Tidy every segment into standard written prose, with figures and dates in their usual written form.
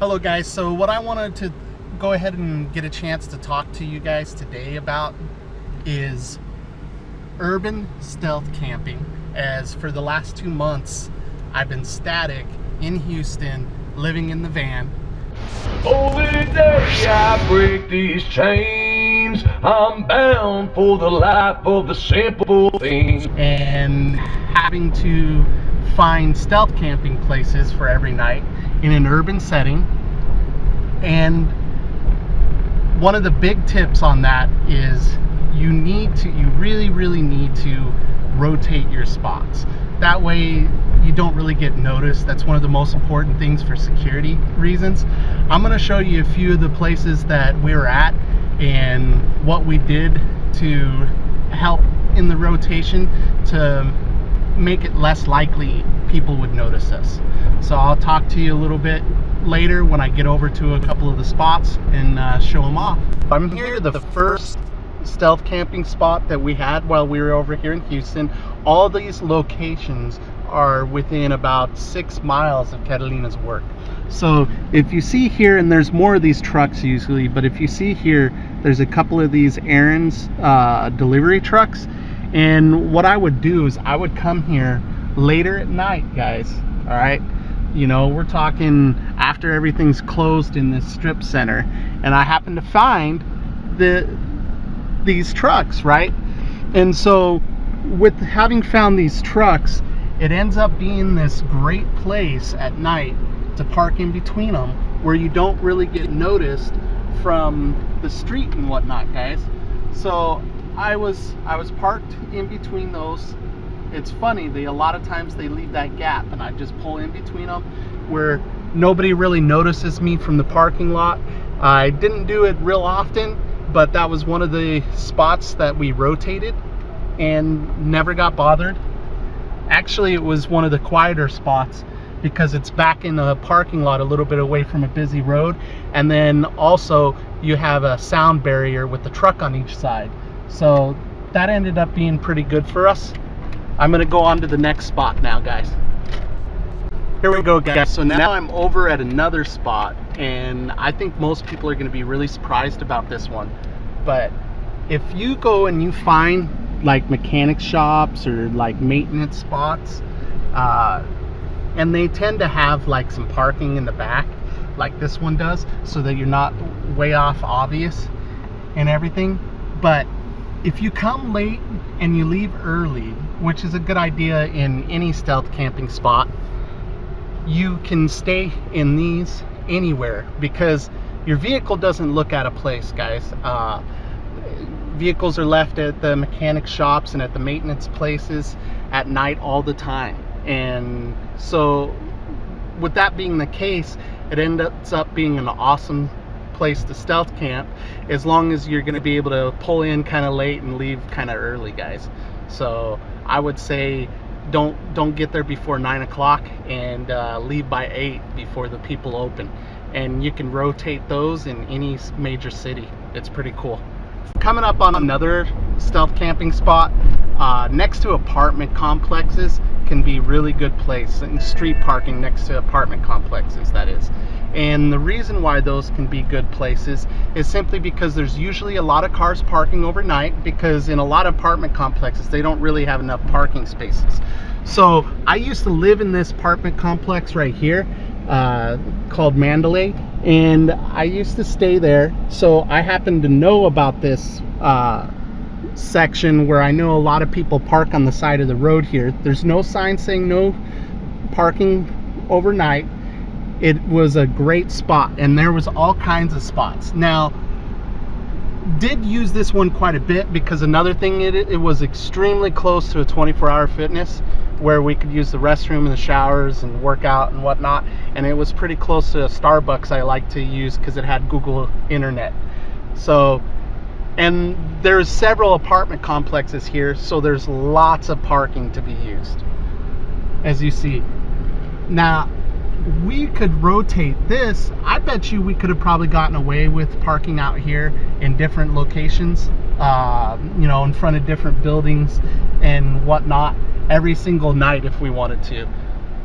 Hello guys, so what I wanted to go ahead and get a chance to talk to you guys today about is urban stealth camping. As for the last 2 months I've been static in Houston, living in the van. Only day I break these chains, I'm bound for the life of the simple things. And having to find stealth camping places for every night in an urban setting. And one of the big tips on that is you really need to rotate your spots. That way you don't really get noticed. That's one of the most important things for security reasons. I'm going to show you a few of the places that we were at and what we did to help in the rotation to make it less likely people would notice us. So I'll talk to you a little bit later when I get over to a couple of the spots and show them off. I'm here at the first stealth camping spot that we had while we were over here in Houston. All these locations are within about 6 miles of Catalina's work. So if you see here, and there's more of these trucks usually, but if you see here, there's a couple of these errands delivery trucks. And what I would do is I would come here later at night, guys. All right, you know, we're talking after everything's closed in this strip center, and I happen to find these trucks, right? And so with having found these trucks, it ends up being this great place at night to park in between them, where you don't really get noticed from the street and whatnot, guys. So I was parked in between those. It's funny, a lot of times they leave that gap and I just pull in between them where nobody really notices me from the parking lot. I didn't do it real often, but that was one of the spots that we rotated and never got bothered. Actually, it was one of the quieter spots because it's back in the parking lot a little bit away from a busy road, and then also you have a sound barrier with the truck on each side. So that ended up being pretty good for us. I'm gonna go on to the next spot now, guys. Here we go, guys. So now I'm over at another spot, and I think most people are gonna be really surprised about this one. But if you go and you find like mechanic shops or like maintenance spots, and they tend to have like some parking in the back, like this one does, so that you're not way off obvious and everything. But if you come late and you leave early, which is a good idea in any stealth camping spot, you can stay in these anywhere because your vehicle doesn't look out of place, guys. Vehicles are left at the mechanic shops and at the maintenance places at night all the time. And so with that being the case, it ends up being an awesome place to stealth camp, as long as you're going to be able to pull in kind of late and leave kind of early, guys. So I would say don't get there before 9 o'clock and leave by 8 before the people open. And you can rotate those in any major city. It's pretty cool. Coming up on another stealth camping spot next to apartment complexes can be really good place, and street parking next to apartment complexes, that is. And the reason why those can be good places is simply because there's usually a lot of cars parking overnight, because in a lot of apartment complexes they don't really have enough parking spaces. So I used to live in this apartment complex right here called Mandalay, and I used to stay there. So I happen to know about this section where I know a lot of people park on the side of the road here. There's no sign saying no parking overnight. It was a great spot, and there was all kinds of spots. Now, did use this one quite a bit because another thing, it was extremely close to a 24-hour fitness where we could use the restroom and the showers and work out and whatnot. And it was pretty close to a Starbucks I like to use because it had Google Internet. So, and there's several apartment complexes here, so there's lots of parking to be used, as you see. Now, we could rotate this. I bet you we could have probably gotten away with parking out here in different locations, you know, in front of different buildings and whatnot every single night if we wanted to.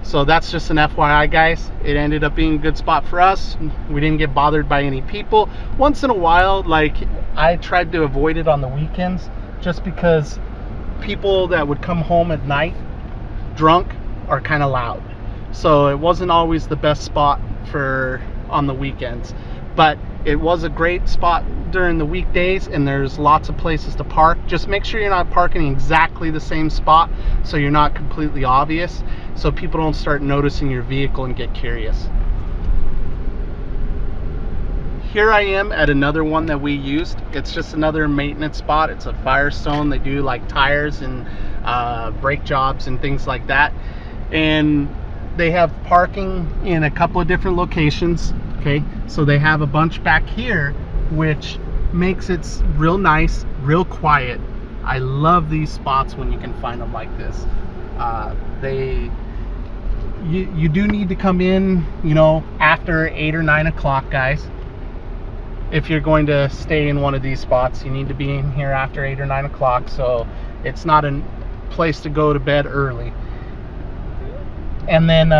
So that's just an FYI, guys. It ended up being a good spot for us. We didn't get bothered by any people. Once in a while, like, I tried to avoid it on the weekends just because people that would come home at night drunk are kind of loud. So it wasn't always the best spot for on the weekends. But it was a great spot during the weekdays, and there's lots of places to park. Just make sure you're not parking exactly the same spot so you're not completely obvious, so people don't start noticing your vehicle and get curious. Here I am at another one that we used. It's just another maintenance spot. It's a Firestone. They do like tires and brake jobs and things like that. And they have parking in a couple of different locations. Okay, so they have a bunch back here, which makes it real nice, real quiet. I love these spots when you can find them like this. You do need to come in, you know, after 8 or 9 o'clock, guys. If you're going to stay in one of these spots, you need to be in here after 8 or 9 o'clock, so it's not a place to go to bed early. And then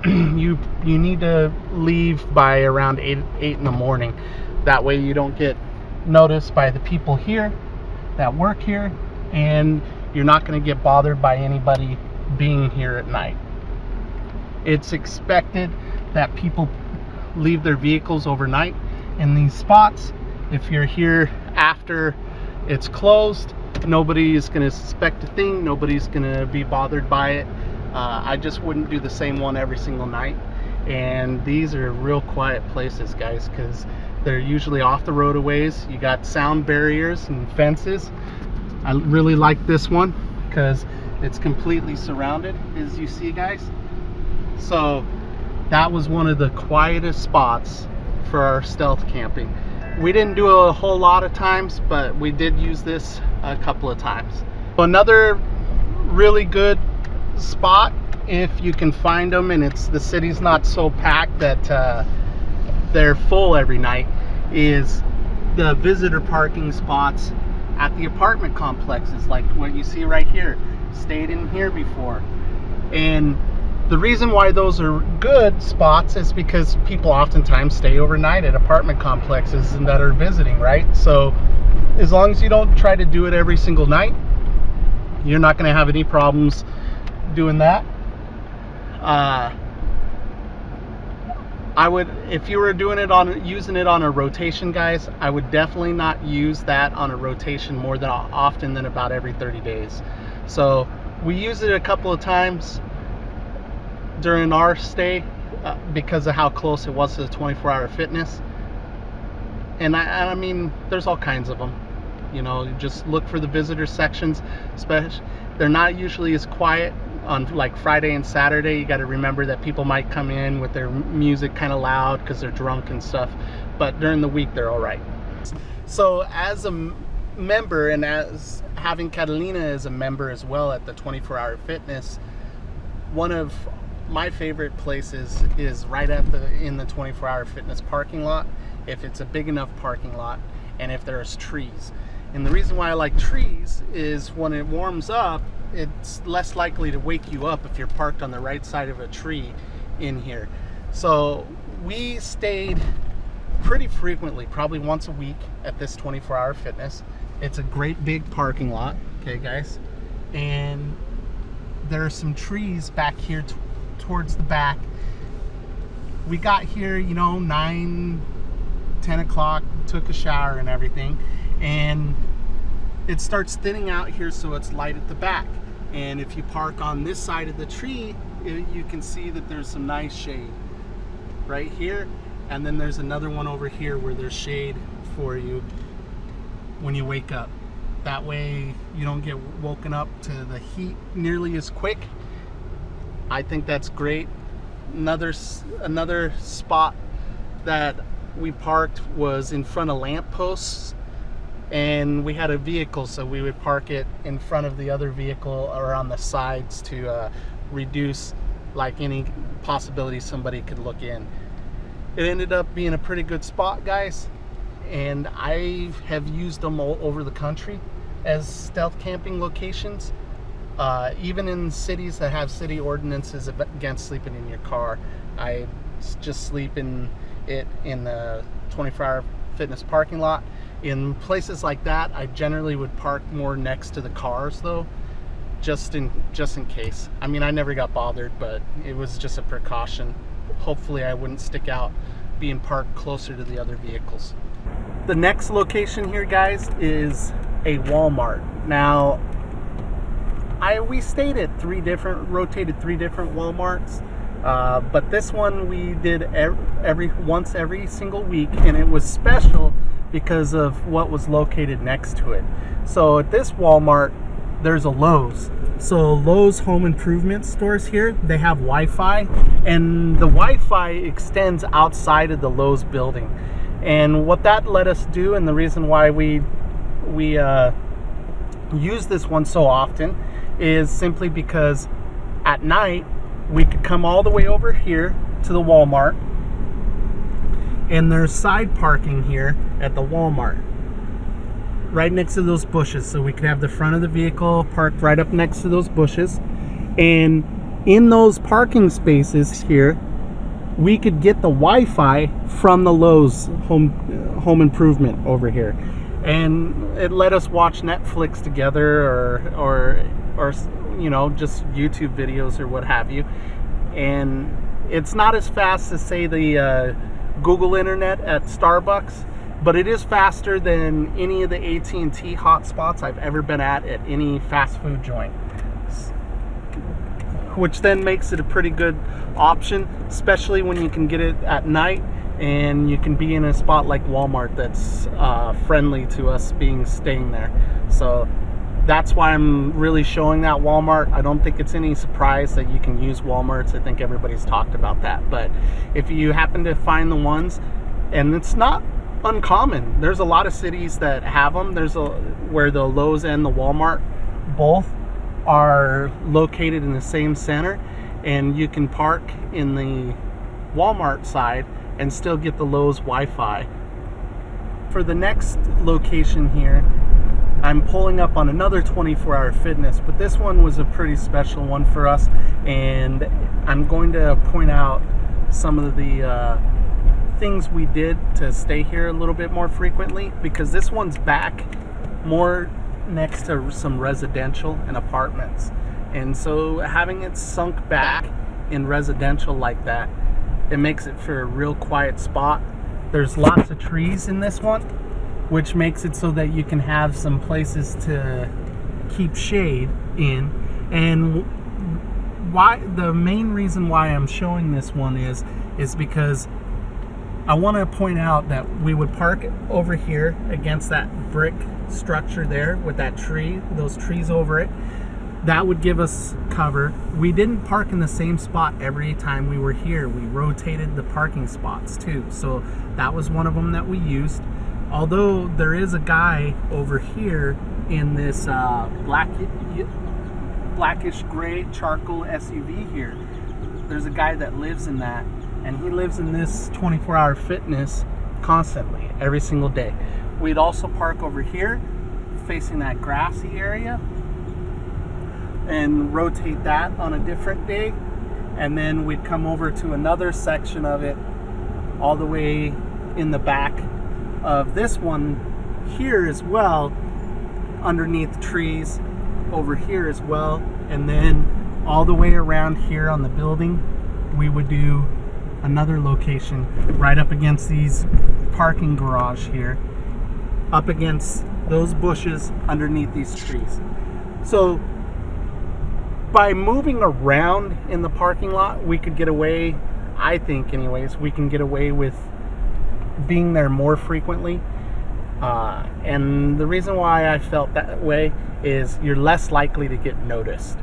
you need to leave by around 8 in the morning. That way you don't get noticed by the people here that work here, and you're not going to get bothered by anybody being here at night. It's expected that people leave their vehicles overnight in these spots. If you're here after it's closed, nobody is going to suspect a thing. Nobody's going to be bothered by it. I just wouldn't do the same one every single night. And these are real quiet places, guys, because they're usually off the road a ways. You got sound barriers and fences. I really like this one because it's completely surrounded, as you see, guys. So that was one of the quietest spots for our stealth camping. We didn't do a whole lot of times, but we did use this a couple of times. Another really good spot, if you can find them and the city's not so packed that they're full every night, is the visitor parking spots at the apartment complexes, like what you see right here. Stayed in here before, and the reason why those are good spots is because people oftentimes stay overnight at apartment complexes and that are visiting, right? So as long as you don't try to do it every single night, you're not going to have any problems doing that. I would, if you were doing it using it on a rotation, guys, I would definitely not use that on a rotation more than often than about every 30 days. So we used it a couple of times during our stay because of how close it was to the 24-hour fitness. And I mean, there's all kinds of them. You know, just look for the visitor sections. Especially, they're not usually as quiet on like Friday and Saturday. You got to remember that people might come in with their music kind of loud because they're drunk and stuff. But during the week, they're all right. So as a member, and as having Catalina as a member as well at the 24-hour fitness, one of my favorite places is right at in the 24-hour fitness parking lot, if it's a big enough parking lot and if there's trees. And the reason why I like trees is when it warms up, it's less likely to wake you up if you're parked on the right side of a tree in here. So we stayed pretty frequently, probably once a week, at this 24-hour fitness. It's a great big parking lot, okay, guys? And there are some trees back here towards the back. We got here, you know, 9, 10 o'clock, took a shower and everything, and it starts thinning out here, so it's light at the back. And if you park on this side of the tree, you can see that there's some nice shade right here, and then there's another one over here where there's shade for you when you wake up. That way you don't get woken up to the heat nearly as quick. I think that's great. Another spot that we parked was in front of lampposts, and we had a vehicle, so we would park it in front of the other vehicle or on the sides to reduce like any possibility somebody could look in. It ended up being a pretty good spot, guys, and I have used them all over the country as stealth camping locations. Even in cities that have city ordinances against sleeping in your car, I just sleep in it in the 24-hour fitness parking lot. In places like that, I generally would park more next to the cars though, just in case. I mean, I never got bothered, but it was just a precaution. Hopefully I wouldn't stick out being parked closer to the other vehicles. The next location here, guys, is a Walmart. Now, we stayed at rotated three different Walmarts, but this one we did once every single week, and it was special because of what was located next to it. So at this Walmart, there's a Lowe's. So Lowe's home improvement stores here, they have Wi-Fi, and the Wi-Fi extends outside of the Lowe's building. And what that let us do, and the reason why we use this one so often, is simply because at night we could come all the way over here to the Walmart, and there's side parking here at the Walmart right next to those bushes, so we could have the front of the vehicle parked right up next to those bushes. And in those parking spaces here, we could get the Wi-Fi from the Lowe's home improvement over here, and it let us watch Netflix together, or you know, just YouTube videos or what have you. And it's not as fast as, say, the Google internet at Starbucks, but it is faster than any of the AT&T hotspots I've ever been at any fast food joint, which then makes it a pretty good option, especially when you can get it at night and you can be in a spot like Walmart that's friendly to us staying there. So that's why I'm really showing that Walmart. I don't think it's any surprise that you can use Walmarts. I think everybody's talked about that. But if you happen to find the ones, and it's not uncommon, there's a lot of cities that have them. Where the Lowe's and the Walmart both are located in the same center, and you can park in the Walmart side and still get the Lowe's Wi-Fi. For the next location here, I'm pulling up on another 24-hour fitness, but this one was a pretty special one for us, and I'm going to point out some of the things we did to stay here a little bit more frequently, because this one's back more next to some residential and apartments, and so having it sunk back in residential like that, it makes it for a real quiet spot. There's lots of trees in this one, which makes it so that you can have some places to keep shade in. And the main reason why I'm showing this one is because I want to point out that we would park over here against that brick structure there with that tree, those trees over it. That would give us cover. We didn't park in the same spot every time we were here. We rotated the parking spots too. So that was one of them that we used. Although there is a guy over here in this blackish gray charcoal SUV here. There's a guy that lives in that, and he lives in this 24-hour fitness constantly, every single day. We'd also park over here facing that grassy area and rotate that on a different day, and then we'd come over to another section of it all the way in the back of this one here as well, underneath trees over here as well, and then all the way around here on the building we would do another location right up against these parking garage here, up against those bushes underneath these trees. So by moving around in the parking lot, we could get away, I think anyways, we can get away with being there more frequently. And the reason why I felt that way is you're less likely to get noticed.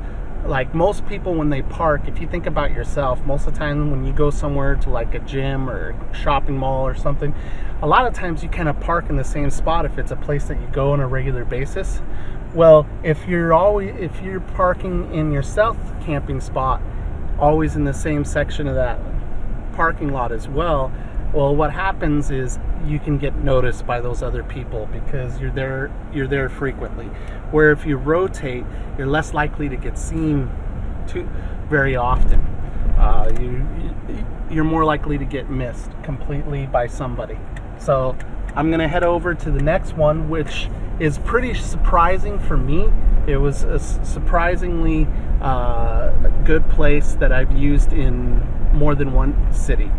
Like most people, when they park, if you think about yourself, most of the time when you go somewhere to like a gym or a shopping mall or something, a lot of times you kind of park in the same spot if it's a place that you go on a regular basis. Well, if you're parking in your south camping spot, always in the same section of that parking lot as well, Well, what happens is you can get noticed by those other people because you're there frequently. Where if you rotate, you're less likely to get seen too very often. You're more likely to get missed completely by somebody. So I'm gonna head over to the next one, which is pretty surprising for me. It was a surprisingly good place that I've used in more than one city.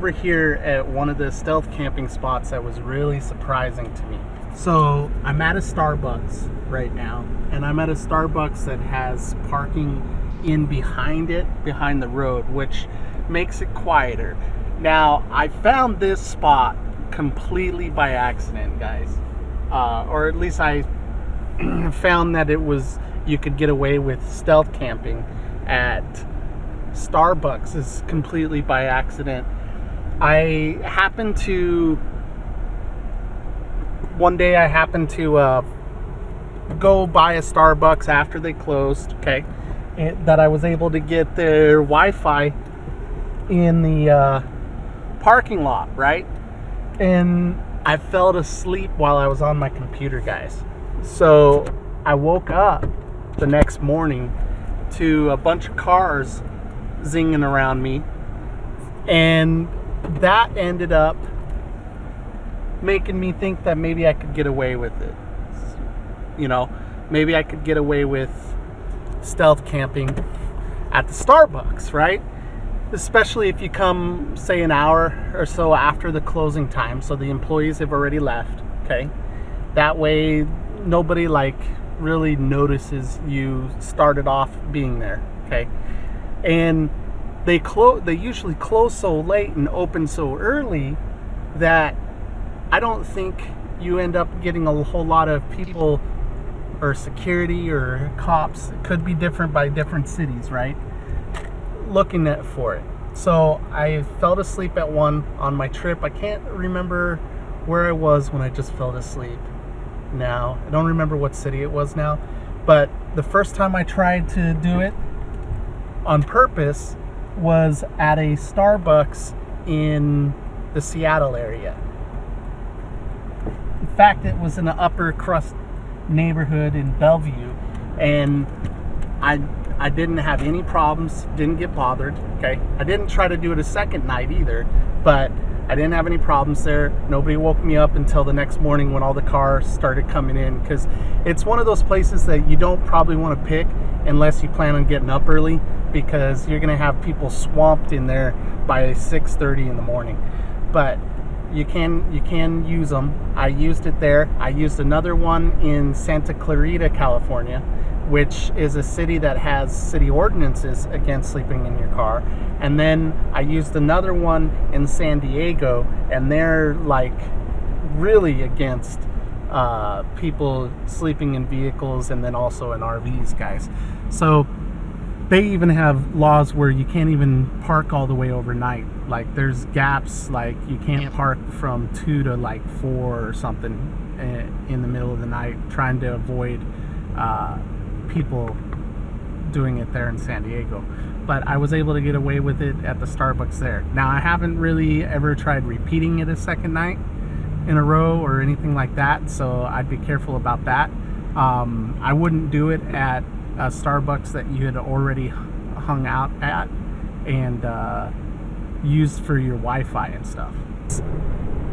We're here at one of the stealth camping spots that was really surprising to me. So I'm at a Starbucks right now, and I'm at a Starbucks that has parking in behind the road, which makes it quieter. Now, I found this spot completely by accident, guys, or at least I found that you could get away with stealth camping at Starbucks is completely by accident. One day I happened to go by a Starbucks after they closed, okay, that I was able to get their Wi-Fi in the parking lot, right? And I fell asleep while I was on my computer, guys. So I woke up the next morning to a bunch of cars zinging around me, and that ended up making me think that maybe I could get away with it. You know, maybe I could get away with stealth camping at the Starbucks, right? Especially if you come, say, an hour or so after the closing time, so the employees have already left, okay? That way nobody really notices you started off being there, okay? And they usually close so late and open so early that I don't think you end up getting a whole lot of people or security or cops. It could be different by different cities, right? Looking for it. So I fell asleep at one on my trip. I can't remember where I was when I just fell asleep. Now, I don't remember what city it was now, but the first time I tried to do it on purpose was at a Starbucks in the Seattle area. In fact, it was in an upper crust neighborhood in Bellevue, and I didn't have any problems, didn't get bothered, okay? I didn't try to do it a second night either, but I didn't have any problems there. Nobody woke me up until the next morning when all the cars started coming in, because it's one of those places that you don't probably want to pick unless you plan on getting up early, because you're going to have people swamped in there by 6:30 in the morning. But you can use them. I used it there. I used another one in Santa Clarita, California, which is a city that has city ordinances against sleeping in your car. And then I used another one in San Diego, and they're really against people sleeping in vehicles and then also in RVs, guys. So they even have laws where you can't even park all the way overnight. There's gaps, you can't park from 2 to 4 or something in the middle of the night, trying to avoid people doing it there in San Diego. But I was able to get away with it at the Starbucks there. Now, I haven't really ever tried repeating it a second night in a row or anything like that, so I'd be careful about that. I wouldn't do it at a Starbucks that you had already hung out at and used for your Wi-Fi and stuff.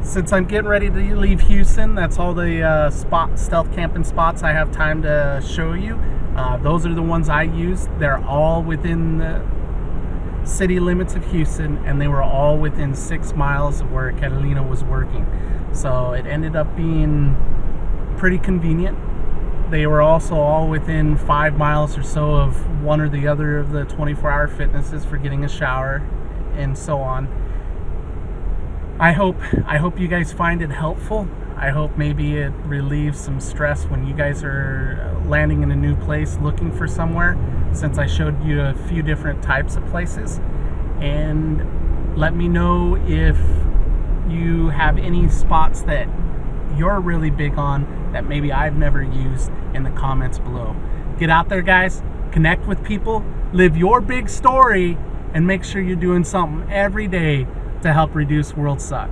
Since I'm getting ready to leave Houston, that's all the stealth camping spots I have time to show you. Those are the ones I used. They're all within the city limits of Houston, and they were all within 6 miles of where Catalina was working. So it ended up being pretty convenient. They were also all within 5 miles or so of one or the other of the 24-hour fitnesses for getting a shower and so on. I hope you guys find it helpful. I hope maybe it relieves some stress when you guys are landing in a new place looking for somewhere, since I showed you a few different types of places. And let me know if you have any spots that you're really big on that maybe I've never used in the comments below. Get out there, guys, connect with people, live your big story, and make sure you're doing something every day to help reduce world suck.